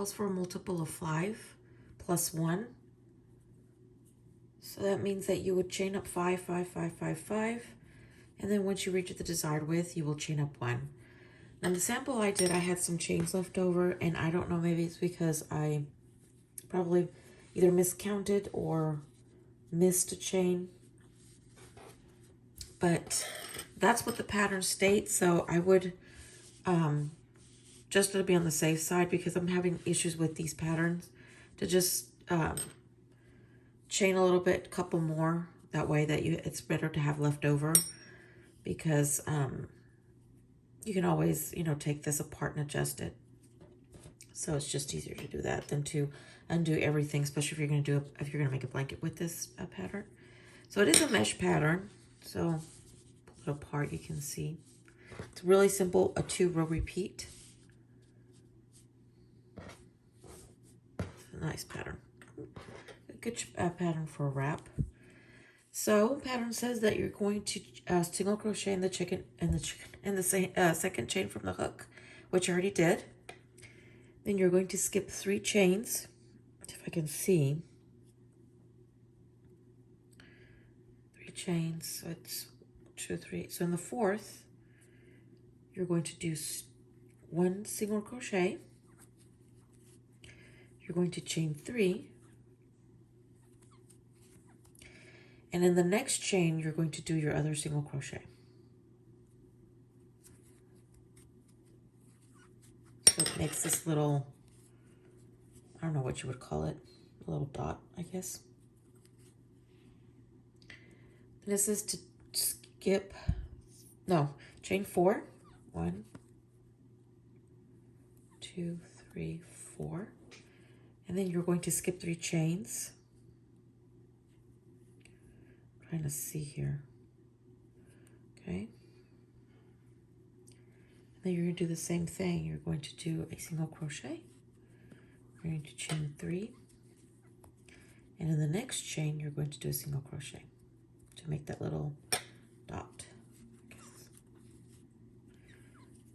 calls for a multiple of 5 plus 1. So that means that you would chain up 5, 5, 5, 5, 5. And then once you reach the desired width, you will chain up 1. Now the sample I did, I had some chains left over, and I don't know, maybe it's because I probably either miscounted or missed a chain. But that's what the pattern states, so I would, just to be on the safe side, because I'm having issues with these patterns, to just chain a little bit, couple more, that way that it's better to have left over, because you can always, take this apart and adjust it. So it's just easier to do that than to undo everything, especially if you're gonna make a blanket with this pattern. So it is a mesh pattern. So pull it apart, you can see. It's really simple, a 2-row repeat. It's a nice pattern. A good pattern for a wrap. So pattern says that you're going to single crochet in the second chain from the hook, which I already did. Then you're going to skip 3 chains, if I can see. 3 chains, so it's 2, 3. So in the 4th, you're going to do 1 single crochet. You're going to chain 3. And in the next chain, you're going to do your other single crochet. So it makes this little, I don't know what you would call it, a little dot, I guess. This is to chain 4. 1, 2, 3, 4. And then you're going to skip 3 chains. I'm trying to see here. Okay. Then you're going to do the same thing. You're going to do a single crochet. You're going to chain 3. And in the next chain, you're going to do a single crochet to make that little dot.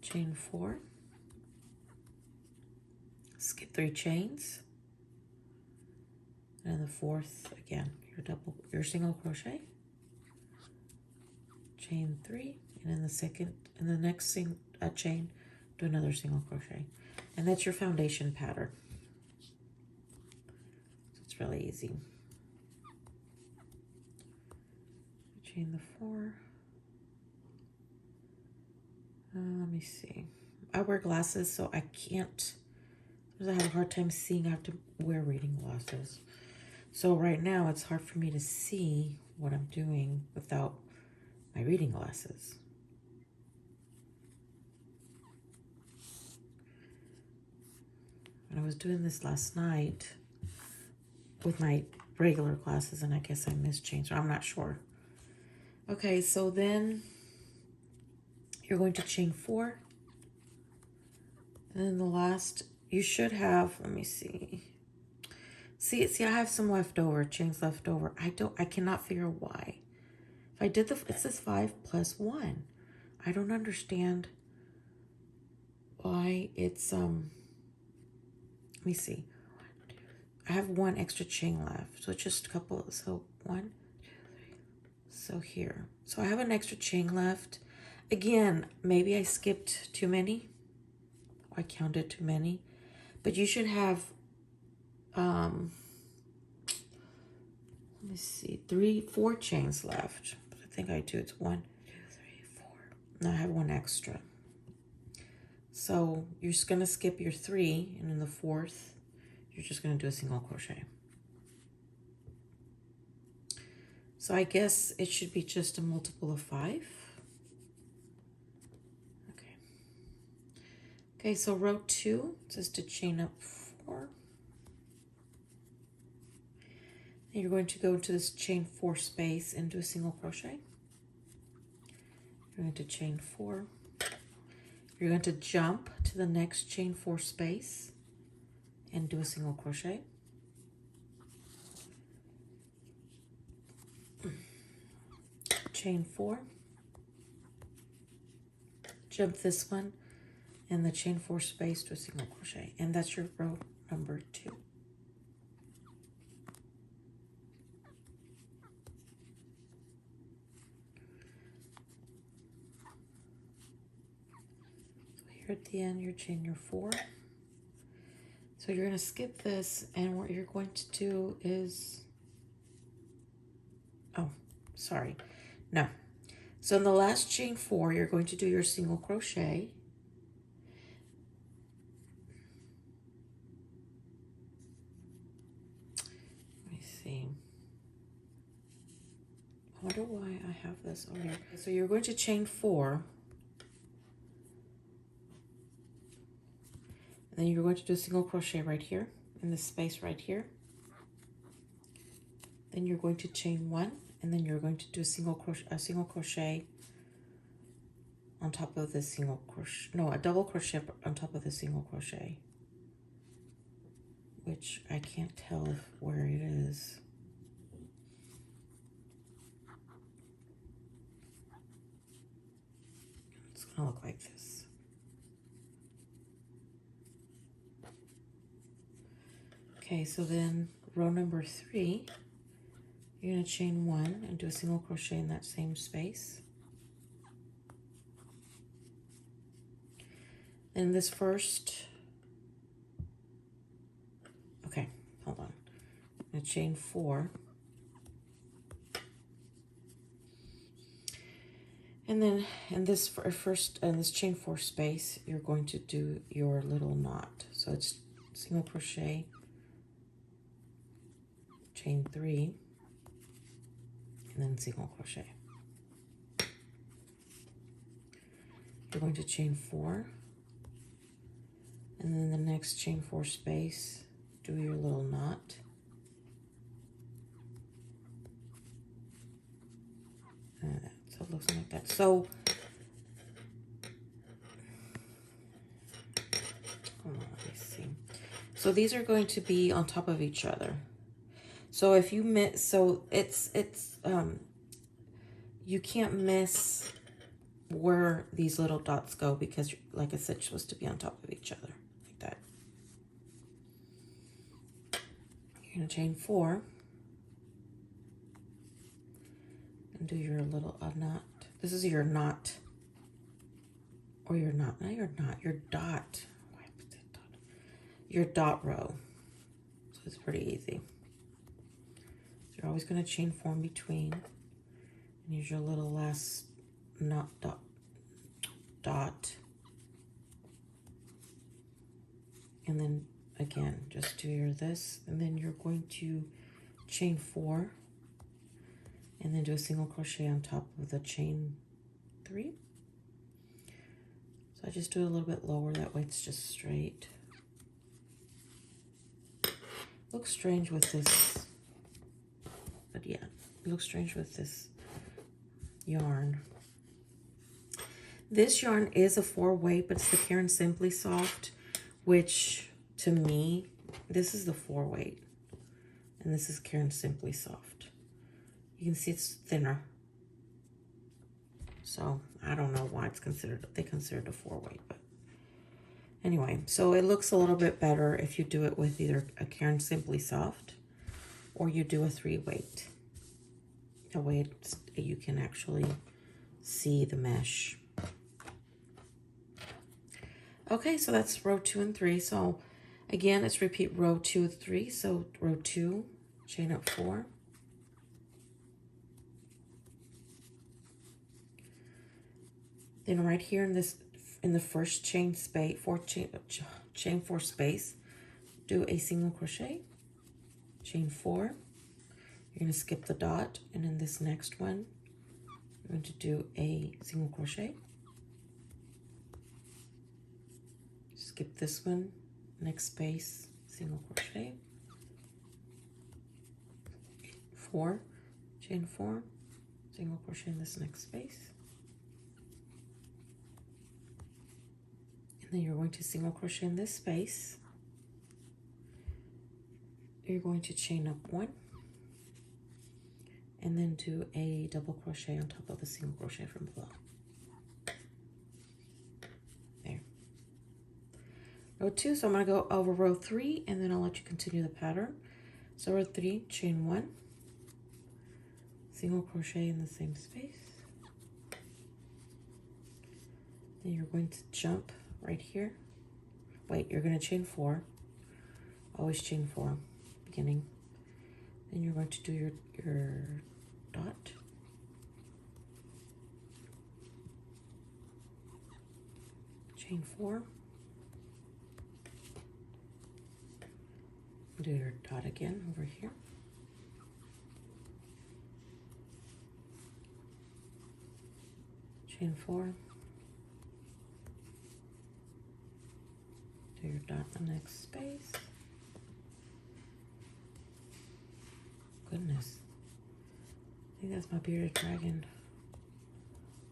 Chain 4. Skip 3 chains. And in the 4th, again, your single crochet. Chain 3. And in the next chain, do another single crochet. And that's your foundation pattern. So it's really easy. Chain the 4. Let me see. I wear glasses, so I can't, because I have a hard time seeing. I have to wear reading glasses. So right now, it's hard for me to see what I'm doing without my reading glasses. And I was doing this last night with my regular glasses, and I guess I mischanged, or I'm not sure. Okay, so then you're going to chain 4. And then the last, you should have, let me see. See, I have some chains left over. I cannot figure why. If I did it says 5 plus 1. I don't understand why it's, let me see. I have 1 extra chain left. So just a couple, so 1, 2, 3. So here. So I have an extra chain left. Again, maybe I skipped too many. I counted too many. But you should have, let me see, 4 chains left. I think I do. It's 1, 2, 3, 4. No, I have 1 extra. So you're just going to skip your 3, and in the 4th, you're just going to do a single crochet. So I guess it should be just a multiple of 5. Okay. Okay, so row 2 says to chain up 4. And you're going to go into this chain 4 space and do a single crochet. You're going to chain 4. You're going to jump to the next chain 4 space and do a single crochet. Chain 4. Jump this one and the chain 4 space to a single crochet. And that's your row number 2. So here at the end, you're chain your 4. So you're going to skip this, and what you're going to do is, oh, sorry, no. So in the last chain 4, you're going to do your single crochet. Let me see. I wonder why I have this over here. So you're going to chain 4. And then you're going to do a single crochet right here in this space right here. Then you're going to chain 1, and then you're going to do a single crochet on top of the single crochet. No, a double crochet on top of the single crochet, which I can't tell where it is. It's gonna look like this. Okay, so then row number 3, you're going to chain 1 and do a single crochet in that same space. In this first, okay, hold on. I'm going to chain 4. And then in this this chain 4 space, you're going to do your little knot. So it's single crochet, chain 3, and then single crochet. You're going to chain 4, and then the next chain 4 space, do your little knot. So it looks like that. So hold on, let me see. So these are going to be on top of each other. So if you miss, so it's you can't miss where these little dots go, because like I said, you're supposed to be on top of each other like that. You're gonna chain 4 and do your little knot. This is your knot, or your knot, not your knot, your dot. Why did I say dot? Your dot row. So it's pretty easy. So you're always going to chain 4 in between, and use your little last knot dot, and then again just do your this, and then you're going to chain 4 and then do a single crochet on top of the chain 3. So I just do it a little bit lower, that way it's just straight. Looks strange with this, but yeah, it looks strange with this yarn. This yarn is a 4-weight, but it's the Caron Simply Soft, which to me, this is the 4-weight, and this is Caron Simply Soft. You can see it's thinner. So I don't know why they consider it a 4-weight, but anyway, so it looks a little bit better if you do it with either a Caron Simply Soft or you do a 3-weight. That way you can actually see the mesh. Okay, so that's row 2 and 3. So again, let's repeat row 2 and 3. So row 2, chain up 4. Then right here in the first chain 4 space, do a single crochet, chain 4. You're going to skip the dot, and in this next one, you're going to do a single crochet. Skip this one, next space, single crochet, 4, chain 4, single crochet in this next space. And then you're going to single crochet in this space. You're going to chain up 1 and then do a double crochet on top of the single crochet from below. There. row 2. So I'm going to go over row 3 and then I'll let you continue the pattern. So row 3, chain 1, single crochet in the same space. Then you're going to jump right here. Wait, you're going to chain 4. Always chain 4, beginning. Then you're going to do your dot. Chain 4. Do your dot again over here. Chain 4. Do your dot in the next space. Goodness. I think that's my bearded dragon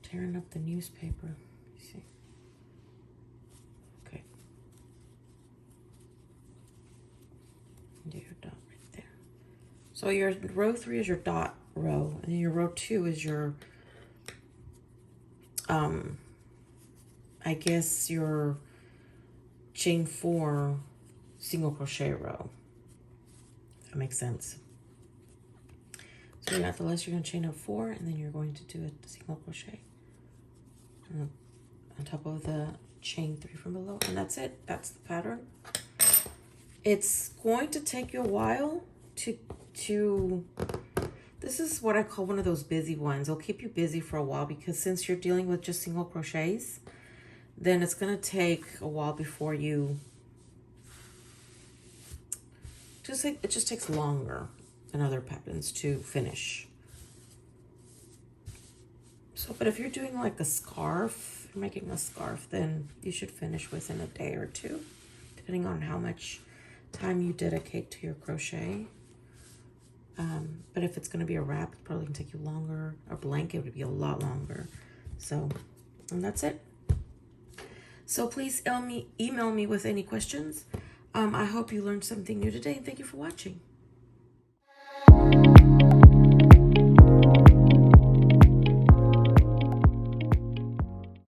tearing up the newspaper. You see? Okay. Do your dot right there. So your row 3 is your dot row, and then your row 2 is your I guess your chain 4 single crochet row. If that makes sense. So at the last you're going to chain up 4, and then you're going to do a single crochet on top of the chain 3 from below, and that's it. That's the pattern. It's going to take you a while to this is what I call one of those busy ones. It'll keep you busy for a while, because since you're dealing with just single crochets, then it's going to take a while before you it just takes longer than other patterns to finish. So, but if you're doing like a scarf, you're making a scarf, then you should finish within a day or 2, depending on how much time you dedicate to your crochet. But if it's going to be a wrap, it's probably going to take you longer. A blanket would be a lot longer. So, and that's it. So please email me with any questions. I hope you learned something new today, and thank you for watching.